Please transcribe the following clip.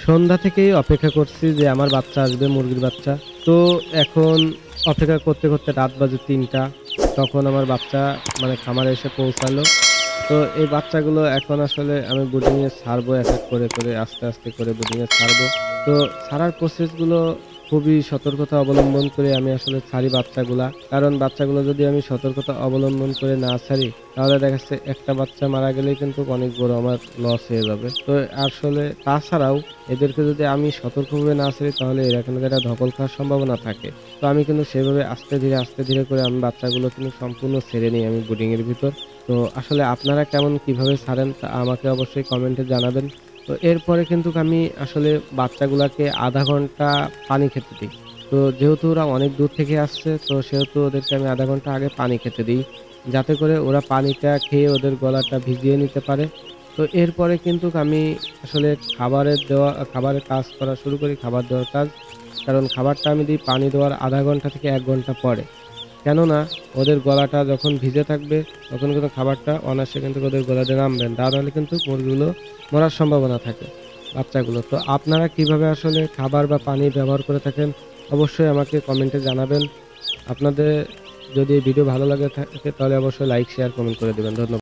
সন্ধ্যা থেকেই অপেক্ষা করছি যে আমার বাচ্চা আসবে, মুরগির বাচ্চা। তো এখন অপেক্ষা করতে, করতে রাত বাজে ৩টা। তখন আমার বাচ্চা মানে খামারে এসে পৌঁছালো। তো এই বাচ্চাগুলো এখন আসলে আমি ব্রুডিং এ ছাড়বো এক, এক করে, করে আস্তে, আস্তে করে ব্রুডিং এ ছাড়বো। তো ছাড়ার প্রসেস গুলো খুবই সতর্কতা অবলম্বন করে আমি আসলে ছাড়ি বাচ্চাগুলা। কারণ বাচ্চাগুলো যদি আমি সতর্কতা অবলম্বন করে না ছাড়ি, তাহলে দেখা যাচ্ছে একটা বাচ্চা মারা গেলেই কিন্তু অনেক বড় আমার লস হয়ে যাবে। তো আসলে তাছাড়াও এদেরকে যদি আমি সতর্কভাবে না ছাড়ি, তাহলে এরা কিন্তু একটা ধকল খাওয়ার সম্ভাবনা থাকে। তো আমি কিন্তু সেভাবে আস্তে ধীরে করে আমি বাচ্চাগুলো কিন্তু সম্পূর্ণ ছেড়ে নিই আমি ব্রুডিং এর ভিতর। তো আসলে আপনারা কিভাবে ছাড়েন তা আমাকে অবশ্যই কমেন্টে জানাবেন। তো এরপরে কিন্তু আমি আসলে বাচ্চাগুলাকে ০.৫ ঘন্টা পানি খেতে দিই। তো যেহেতু ওরা অনেক দূর থেকে আসছে, তো সেহেতু ওদেরকে আমি ০.৫ ঘন্টা আগে পানি খেতে দিই। যাতে করে ওরা পানিটা খেয়ে ওদের গলাটা ভিজিয়ে নিতে পারে। তো এরপরে কিন্তু আমি আসলে খাবারের কাজ করা শুরু করি, খাবার দেওয়ার কাজ। কারণ খাবারটা আমি দিই পানি দেওয়ার ০.৫ ঘন্টা থেকে ১ ঘন্টা পরে। কেননা ওদের গলাটা যখন ভিজে থাকবে, তখন কিন্তু খাবারটা অনায়াসে কিন্তু ওদের গলা দিয়ে নামবে না। তা নাহলে কিন্তু মুরগিগুলো মরার সম্ভাবনা থাকে, বাচ্চাগুলো। তো আপনারা কিভাবে আসলে খাবার বা পানি ব্যবহার করে থাকেন, অবশ্যই আমাকে কমেন্টে জানাবেন। আপনাদের যদি এই ভিডিও ভালো লাগে থাকে তাহলে অবশ্যই লাইক, শেয়ার, কমেন্ট করে দিবেন। ধন্যবাদ।